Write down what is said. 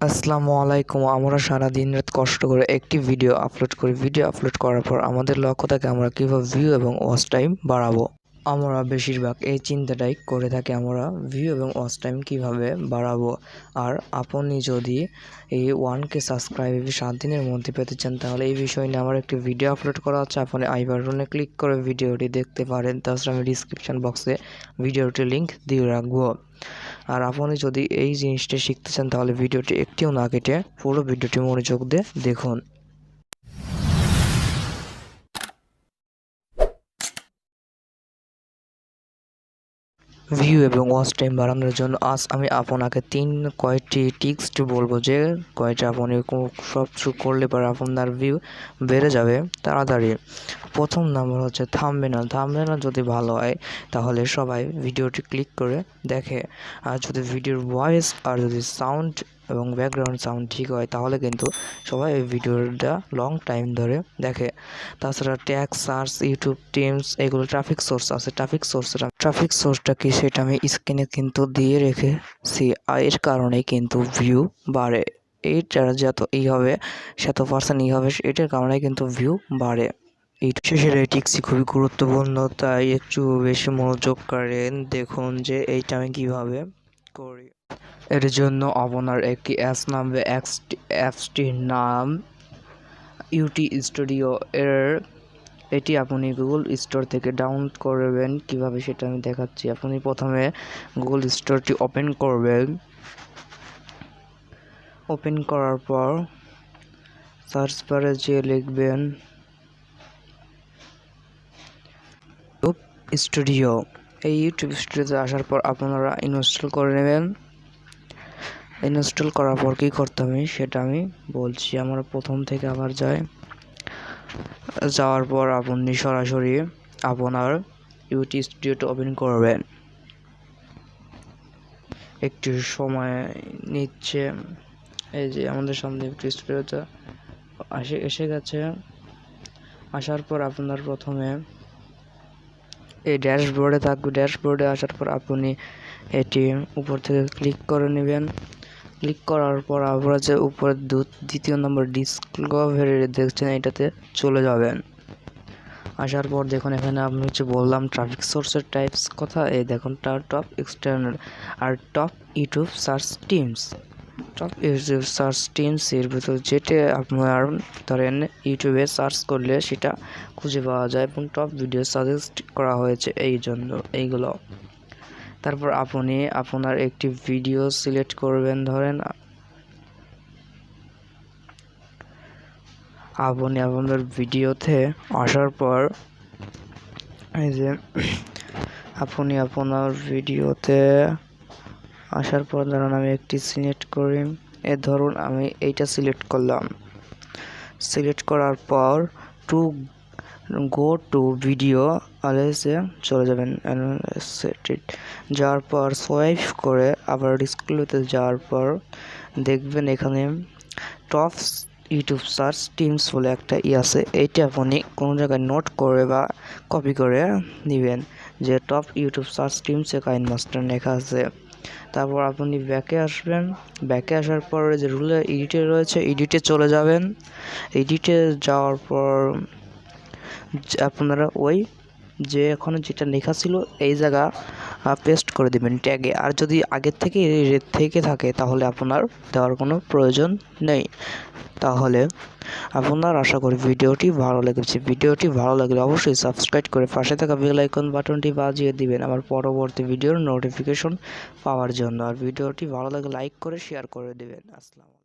আসসালামু আলাইকুম। আমরা সারা দিন রাত কষ্ট করে একটি ভিডিও আপলোড করি। ভিডিও আপলোড করার পর আমাদের লক্ষ্য থাকে আমরা কীভাবে ভিউ এবং ওয়াচ টাইম বাড়াবো। আমরা বেশিরভাগ এই চিন্তাটাই করে থাকি, আমরা ভিউ এবং ওয়াচ টাইম কীভাবে বাড়াবো। আর আপনি যদি এই 1K সাবস্ক্রাইব 7 দিনের মধ্যে পেতে চান, তাহলে এই বিষয় নিয়ে আমার একটি ভিডিও আপলোড করা আছে। আপনি আই বাটনে ক্লিক করে ভিডিওটি দেখতে পারেন। তাছাড়া আমি ডিসক্রিপশন বক্সে ভিডিওটির লিঙ্ক দিয়ে রাখবো। আর আপনি যদি এই জিনিসটা শিখতে চান, তাহলে ভিডিওটি একটিও না কেটে পুরো ভিডিওটি মনোযোগ দিয়ে দেখুন। ভিউ এবং ওয়াচ টাইম বাড়ানোর জন্য আজ আমি আপনাকে কয়েকটি টিপস বলবো, যে কয়টা আপনি সব করলে পরে আপনার ভিউ বেড়ে যাবে তাড়াতাড়ি। প্রথম নাম্বার হচ্ছে থাম্বনেল। থাম্বনেল যদি ভালো হয় তাহলে সবাই ভিডিওটি ক্লিক করে দেখে। আর যদি ভিডিওর ভয়েস আর যদি সাউন্ড এবং ব্যাকগ্রাউন্ড সাউন্ড ঠিক হয়, তাহলে কিন্তু সবাই এই ভিডিওটা লং টাইম ধরে দেখে। তাছাড়া ট্যাগ সার্চ, ইউটিউব টিমস, এগুলো ট্রাফিক সোর্স আছে। ট্রাফিক সোর্সটা কি সেটা আমি স্ক্রিনে কিন্তু দিয়ে রেখেছি। এর কারণে কিন্তু ভিউ বাড়ে। এইটার যত হবে শত পার্সেন্ট হবে, এটার কারণে কিন্তু ভিউ বাড়ে। এই শেষের এই টিক্সি খুবই গুরুত্বপূর্ণ, তাই একটু বেশি মনোযোগ করেন। দেখুন যে এইটা আমি কীভাবে করি। এর জন্য আপনার একটি অ্যাপস নামবে। অ্যাপসটির নাম ইউটি স্টুডিও। এটি আপনি গুগল স্টোর থেকে ডাউনলোড করবেন। কিভাবে সেটা আমি দেখাচ্ছি। আপনি প্রথমে গুগল স্টোরটি ওপেন করবেন। ওপেন করার পর সার্চ বারে যে লিখবেন ইউটিউব স্টুডিও। এই ইউটিউব স্টুডিওতে আসার পর আপনারা ইনস্টল করে নেবেন। ইনস্টল করার পর কী করতে হবে সেটা আমি বলছি। আমরা প্রথম থেকে আবার যাওয়ার পর আপনি সরাসরি আপনার ইউটিউব স্টুডিওটা ওপেন করবেন। একটু সময় নিচ্ছে। এই যে আমাদের সামনে ইউটিউব স্টুডিওটা এসে গেছে। আসার পর আপনার প্রথমে এই ড্যাশবোর্ডে থাকবে। ড্যাশবোর্ডে আসার পর আপনি এটি উপর থেকে ক্লিক করে নেবেন। ক্লিক করার পর আপনারা যে উপরে দ্বিতীয় নম্বর ডিসকভারি দেখছেন, এটাতে চলে যাবেন। আসার পর দেখুন এখানে আমি বললাম ট্রাফিক সোর্সের টাইপস কথা। এই দেখুন টপ এক্সটার্নাল আর top YouTube search terms. Top YouTube search terms এর ভিতর যেটা আপনার ধরেন ইউটিউবে সার্চ করলে সেটা খুঁজে পাওয়া যায় এবং টপ ভিডিও সাজেস্ট করা হয়েছে এই জন্য এইগুলো। তারপর আপনি আপনার একটি ভিডিও সিলেক্ট করবেন। ধরেন আপনি আপনার ভিডিওতে আসার পর এই যে আপনি আপনার ভিডিওতে আসার পর ধরুন আমি একটি সিলেক্ট করি। ধরুন আমি এইটা সিলেক্ট করলাম। সিলেক্ট করার পর গো টু ভিডিও আলেসে চলে যাবেন। যাওয়ার পর সোয়াইপ করে আবার ডিসপ্লেতে যাওয়ার পর দেখবেন এখানে টপ ইউটিউব সার্চ টিমস বলে একটা আছে। এইটা আপনি কোনো জায়গায় নোট করে বা কপি করে নেবেন, যে টপ ইউটিউব সার্চ টিমসে কাইন মাস্টার লেখা আছে। তারপর আপনি ব্যাকে আসবেন। ব্যাকে আসার পর যে রুলে এডিটে রয়েছে, এডিটে চলে যাবেন। এডিটে যাওয়ার পর আপনারা ওই যে এখানে যেটা লেখা ছিল এই জায়গা পেস্ট করে দেবেন ট্যাগে। আর যদি আগের থেকে থাকে তাহলে আপনার দেওয়ার কোনো প্রয়োজন নেই। তাহলে আপনার আশা করি ভিডিওটি ভালো লেগেছে। ভিডিওটি ভালো লাগলে অবশ্যই সাবস্ক্রাইব করে পাশে থাকা বেল আইকন বাটনটি বাজিয়ে দিবেন আমার পরবর্তী ভিডিওর নোটিফিকেশন পাওয়ার জন্য। আর ভিডিওটি ভালো লাগলে লাইক করে শেয়ার করে দেবেন। আসসালামু আলাইকুম।